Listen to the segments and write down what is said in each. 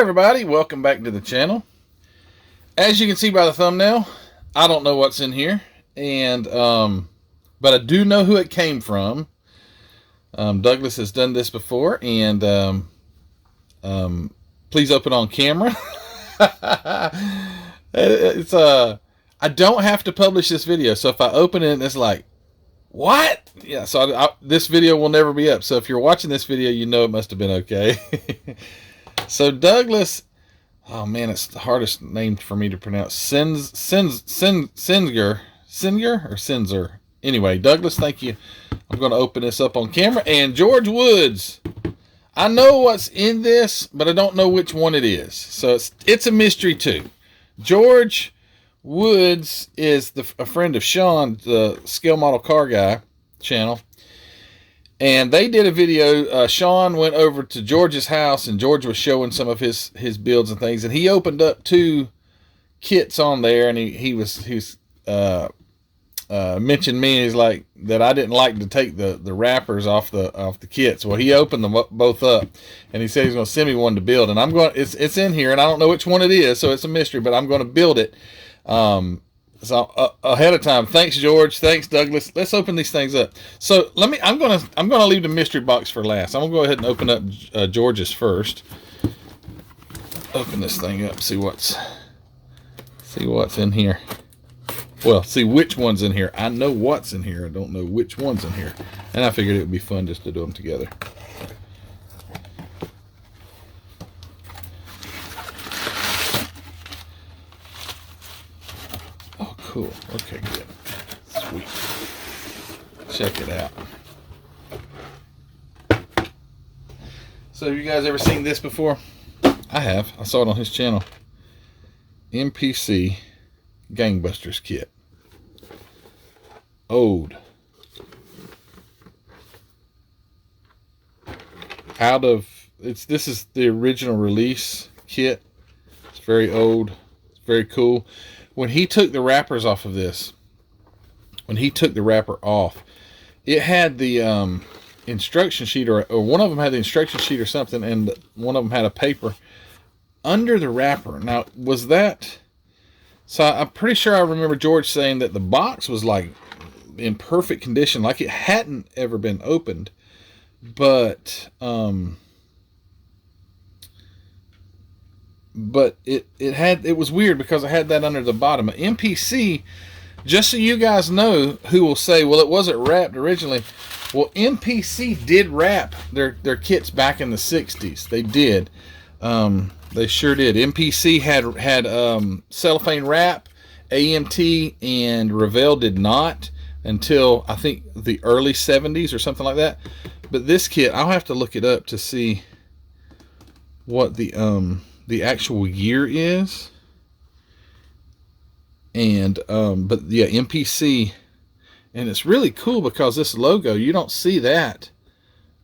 everybody, welcome back to the channel. As you can see by the thumbnail, I don't know what's in here, and but I do know who it came from. Douglas has done this before, and please open on camera. It's I don't have to publish this video, so if I open it and it's like, what? Yeah, so this video will never be up. So if you're watching this video, you know it must have been okay. So Douglas, oh man, it's the hardest name for me to pronounce. Sinzer. Anyway, Douglas, thank you. I'm going to open this up on camera. And George Woods, I know what's in this, but I don't know which one it is. So it's a mystery too. George Woods is a friend of Sean, the Scale Model Car Guy channel. And they did a video. Sean went over to George's house, and George was showing some of his builds and things. And he opened up 2 kits on there, and he was mentioned me. He's like that I didn't like to take the wrappers off the kits. Well, he opened them both up, and he said he's going to send me one to build. And I'm going. It's in here, and I don't know which one it is, so it's a mystery. But I'm going to build it. So ahead of time, thanks George, thanks Douglas. Let's open these things up. So I'm gonna leave the mystery box for last. I'm gonna go ahead and open up George's first. Open this thing up, see what's in here. Well, see which one's in here. I know what's in here. I don't know which one's in here, and I figured it would be fun just to do them together. Cool. Okay, good. Sweet. Check it out. So have you guys ever seen this before? I have. I saw it on his channel. MPC Gangbusters kit. Old. This is the original release kit. It's very old. It's very cool. When he took the wrappers off of this, it had the instruction sheet, or one of them had the instruction sheet or something, and one of them had a paper under the wrapper. Now, was that... So I'm pretty sure I remember George saying that the box was like in perfect condition, like it hadn't ever been opened. But it was weird because I had that under the bottom. MPC, just so you guys know who will say, well, it wasn't wrapped originally. Well, MPC did wrap their kits back in the 60s. They did. They sure did. MPC had cellophane wrap. AMT and Revell did not until I think the early 70s or something like that. But this kit, I'll have to look it up to see what the actual year is. And but yeah, MPC, and it's really cool because this logo, you don't see that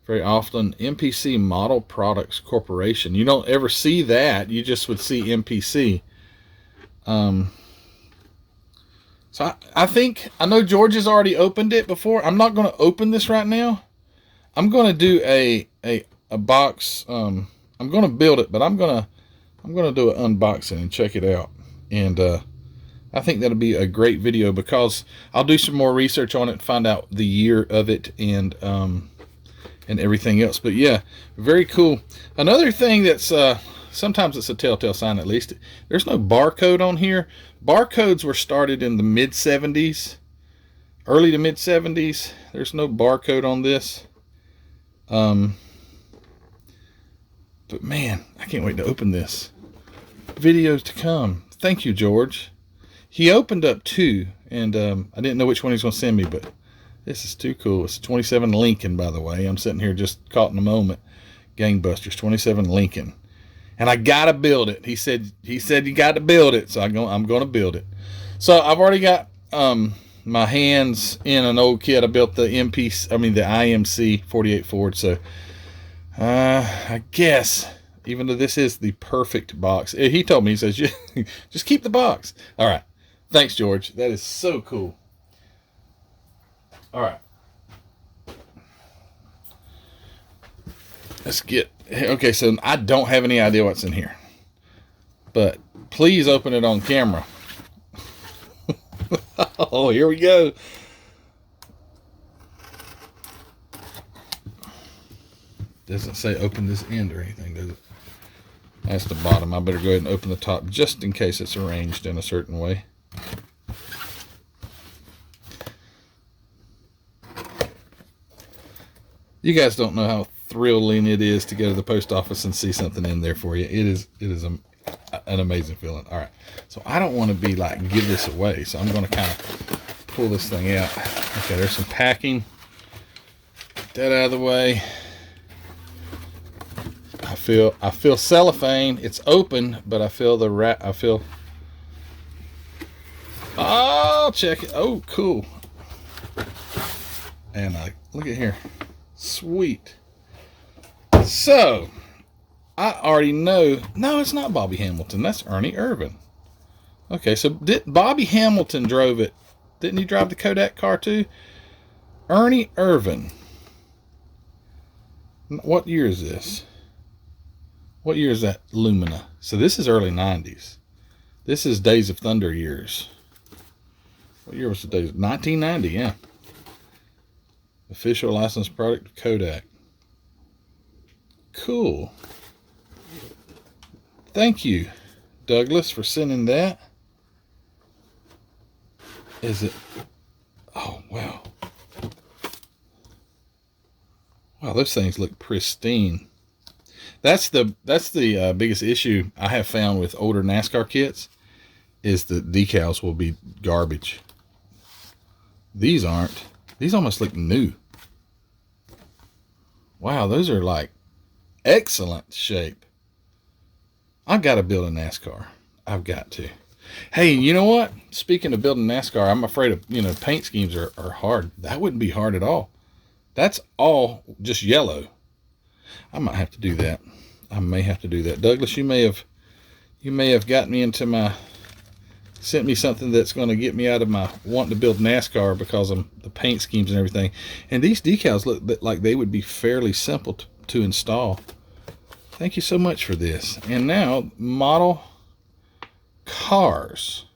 very often. MPC Model Products Corporation, you don't ever see that. You just would see MPC. So I know George has already opened it before. I'm not going to open this right now. I'm going to do a box. I'm going to build it, but I'm going to do an unboxing and check it out. And I think that'll be a great video because I'll do some more research on it and find out the year of it and everything else. But yeah, very cool. Another thing that's sometimes it's a telltale sign, at least, there's no barcode on here. Barcodes were started in the mid-70s, early to mid-70s. There's no barcode on this. But man, I can't wait to open this. Videos to come. Thank you, George. He opened up 2, and I didn't know which one he's going to send me, but this is too cool. It's 27 Lincoln, by the way. I'm sitting here just caught in a moment. Gangbusters, 27 Lincoln. And I got to build it. He said you got to build it, so I'm going to build it. So I've already got my hands in an old kit. I built the IMC 48 Ford, so I guess, even though this is the perfect box, he told me, he says, just keep the box. All right. Thanks, George. That is so cool. All right. Let's get, okay, so I don't have any idea what's in here. but please open it on camera. Oh, here we go. Doesn't say open this end or anything, does it? That's the bottom. I better go ahead and open the top just in case it's arranged in a certain way. You guys don't know how thrilling it is to go to the post office and see something in there for you. It is an amazing feeling. All right, so I don't want to be like give this away, so I'm going to kind of pull this thing out. Okay, there's some packing. Get that out of the way. I feel cellophane. It's open, but I feel the wrap. Oh, check it. Oh, cool. And look at here. Sweet. So, I already know. No, it's not Bobby Hamilton. That's Ernie Irvin. Okay, so Bobby Hamilton drove it. Didn't he drive the Kodak car too? Ernie Irvin. What year is this? What year is that Lumina? So this is early 90s. This is Days of Thunder years. What year was the Days? 1990, yeah. Official licensed product, Kodak. Cool. Thank you, Douglas, for sending that. Is it? Oh, wow. Wow, those things look pristine. That's the biggest issue I have found with older NASCAR kits is the decals will be garbage. These aren't. These almost look new. Wow, those are like excellent shape. I've got to build a NASCAR. I've got to. Hey, you know what? Speaking of building NASCAR, I'm afraid of, paint schemes are hard. That wouldn't be hard at all. That's all just yellow. I might have to do that. I may have to do that. Douglas, you may have gotten me into sent me something that's going to get me out of my wanting to build NASCAR because of the paint schemes and everything. And these decals look like they would be fairly simple to install. Thank you so much for this. And now, model cars.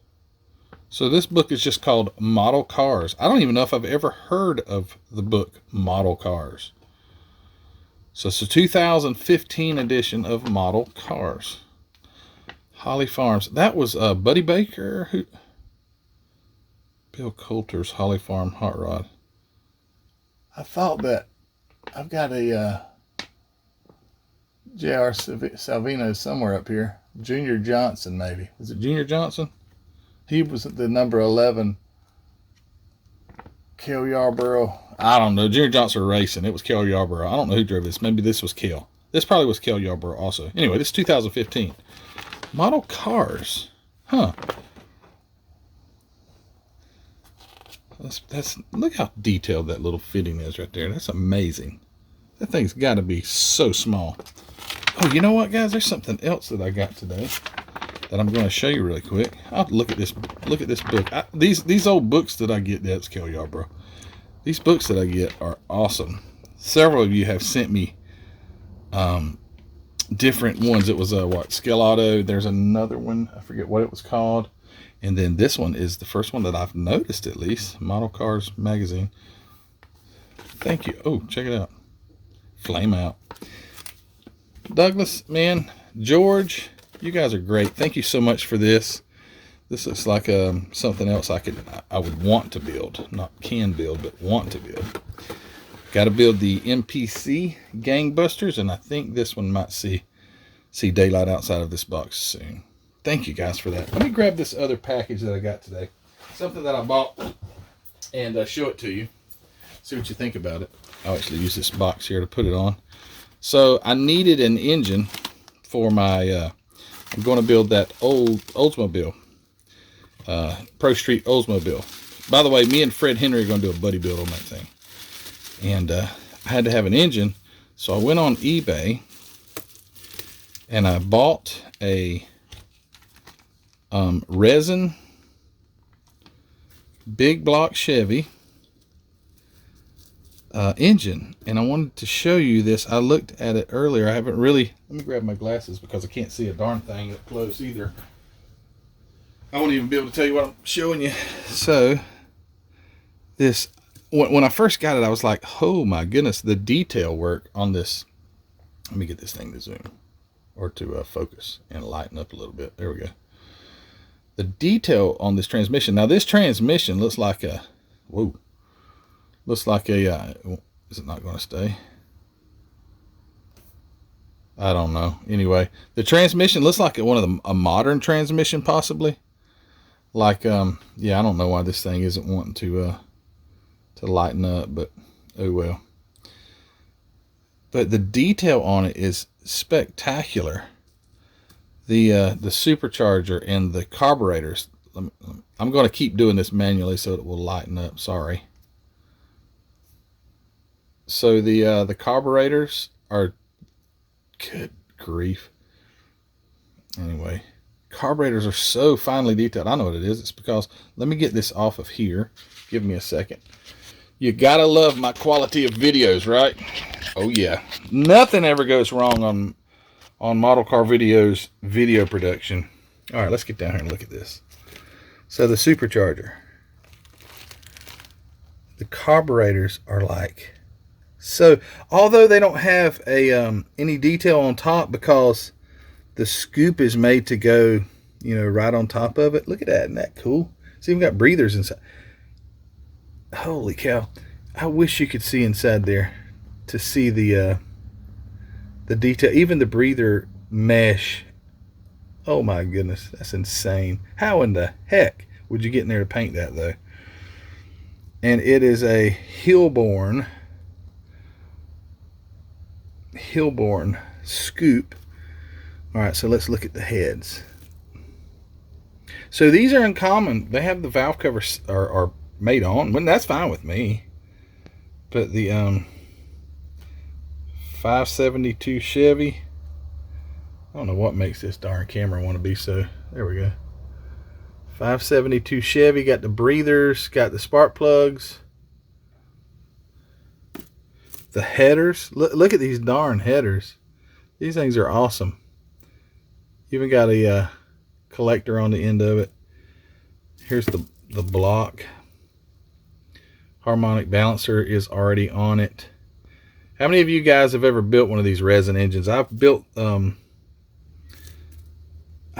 So this book is just called Model Cars. I don't even know if I've ever heard of the book Model Cars. So it's a 2015 edition of Model Cars. Holly Farms. That was Buddy Baker. Bill Coulter's Holly Farm Hot Rod. I thought that I've got a J.R. Salvino somewhere up here. Junior Johnson, maybe. Was it Junior Johnson? He was at the number 11. Kel Yarborough. I don't know. Junior Johnson racing. It was Kel Yarborough. I don't know who drove this. Maybe this was Kel. This probably was Kel Yarborough also. Anyway, this is 2015. Model Cars. Huh. That's look how detailed that little fitting is right there. That's amazing. That thing's got to be so small. Oh, you know what, guys? There's something else that I got today that I'm going to show you really quick. I'll look at this. Look at this book. These old books that I get. That's Kel Yarborough. These books that I get are awesome. Several of you have sent me different ones. It was Skellauto. There's another one. I forget what it was called. And then this one is the first one that I've noticed, at least. Model Cars Magazine. Thank you. Oh, check it out. Flame out. Douglas, man, George, you guys are great. Thank you so much for this. This looks like something else I would want to build. Not can build, but want to build. Got to build the MPC Gangbusters, and I think this one might see daylight outside of this box soon. Thank you guys for that. Let me grab this other package that I got today. Something that I bought and show it to you. See what you think about it. I'll actually use this box here to put it on. So I needed an engine for my, I'm going to build that old Oldsmobile, Pro Street Oldsmobile. By the way, me and Fred Henry are going to do a buddy build on that thing. And I had to have an engine, so I went on eBay and I bought a resin big block Chevy engine, and I wanted to show you this. I looked at it earlier. I haven't really, let me grab my glasses because I can't see a darn thing up close either. I won't even be able to tell you what I'm showing you. So this, when I first got it, I was like, oh my goodness, the detail work on this. Let me get this thing to zoom or to focus and lighten up a little bit. There we go. The detail on this transmission. Now this transmission looks like a, whoa, looks like a, is it not going to stay? I don't know. Anyway, the transmission looks like one of a modern transmission possibly. Like, yeah, I don't know why this thing isn't wanting to lighten up, but oh well. But the detail on it is spectacular. The supercharger and the carburetors. I'm going to keep doing this manually so it will lighten up. Sorry. So the carburetors are, good grief. Anyway. Carburetors are so finely detailed. I know what it is. It's because, let me get this off of here. Give me a second. You gotta love my quality of videos, right? Oh yeah. Nothing ever goes wrong on Model Car Videos video production. All right, let's get down here and look at this. So the supercharger. The carburetors are like, so although they don't have a any detail on top because the scoop is made to go, you know, right on top of it. Look at that. Isn't that cool? It's even got breathers inside. Holy cow. I wish you could see inside there to see the detail. Even the breather mesh. Oh my goodness. That's insane. How in the heck would you get in there to paint that though? And it is a Hillborn scoop. All right, so let's look at the heads. So these are uncommon. They have the valve covers are made on. Well, that's fine with me. But the 572 Chevy, I don't know what makes this darn camera want to be so. There we go. 572 Chevy, got the breathers, got the spark plugs. The headers, look at these darn headers. These things are awesome. Even got a collector on the end of it. Here's the block. Harmonic balancer is already on it. How many of you guys have ever built one of these resin engines? I've built I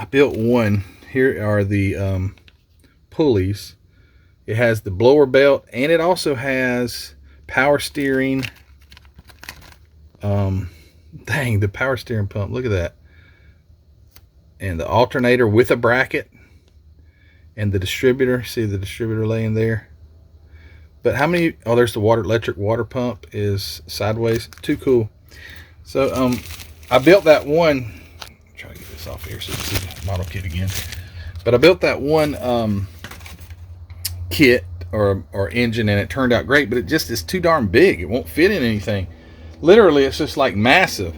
built one. Here are the pulleys. It has the blower belt and it also has power steering. Dang, the power steering pump. Look at that. And the alternator with a bracket and the distributor. See the distributor laying there. But how many, oh, there's the electric water pump is sideways. Too cool. So I built that one. Try to get this off here so you can see the model kit again. But I built that one kit or engine and it turned out great, but it just is too darn big. It won't fit in anything. Literally, it's just like massive.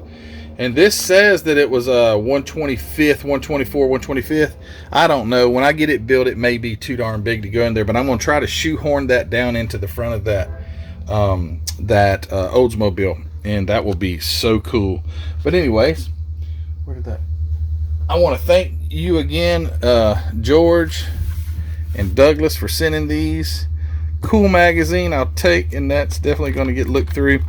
And this says that it was a 125th, 124, 125th. I don't know. When I get it built, it may be too darn big to go in there, but I'm going to try to shoehorn that down into the front of that Oldsmobile, and that will be so cool. But anyways, where did that? I want to thank you again, George and Douglas, for sending these. Cool magazine I'll take, and that's definitely going to get looked through.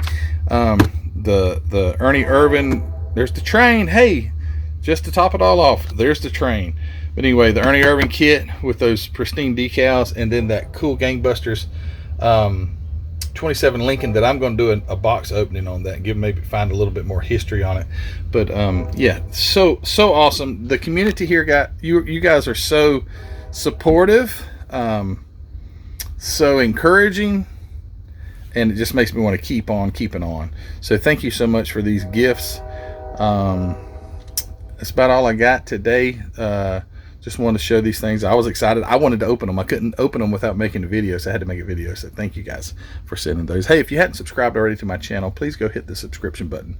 The Ernie Irvan, there's the train. Hey, just to top it all off, there's the train. But anyway, the Ernie Irvan kit with those pristine decals, and then that cool Gangbusters 27 Lincoln that I'm going to do a box opening on that and give maybe find a little bit more history on it. But yeah, so awesome. The community here you guys are so supportive, so encouraging, and it just makes me want to keep on keeping on. So thank you so much for these gifts. That's about all I got today. Just wanted to show these things. I was excited. I wanted to open them. I couldn't open them without making a video, so I had to make a video. So thank you guys for sending those. Hey, if you hadn't subscribed already to my channel, please go hit the subscription button.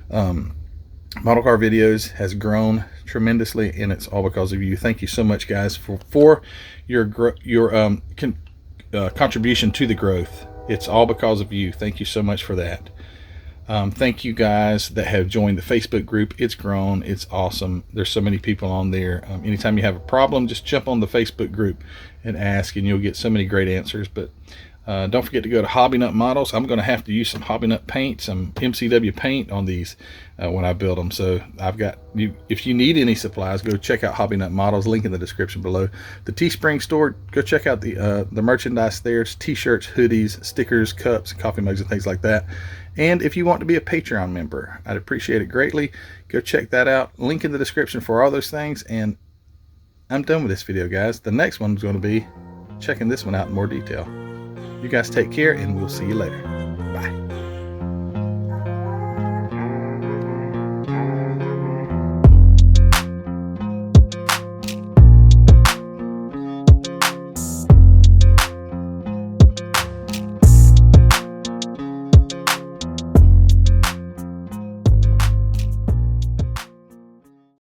Model Car Videos has grown tremendously, and it's all because of you. Thank you so much, guys, for your contribution to the growth. It's all because of you. Thank you so much for that. Thank you guys that have joined the Facebook group. It's grown. It's awesome. There's so many people on there. Anytime you have a problem, just jump on the Facebook group and ask, and you'll get so many great answers. But don't forget to go to Hobby Nut Models. I'm going to have to use some Hobby Nut paint, some MCW paint on these when I build them. So I've got you. If you need any supplies, go check out Hobby Nut Models. Link in the description below. The Teespring store. Go check out the merchandise there. It's t-shirts, hoodies, stickers, cups, coffee mugs, and things like that. And if you want to be a Patreon member, I'd appreciate it greatly. Go check that out. Link in the description for all those things. And I'm done with this video, guys. The next one's going to be checking this one out in more detail. You guys take care, and we'll see you later.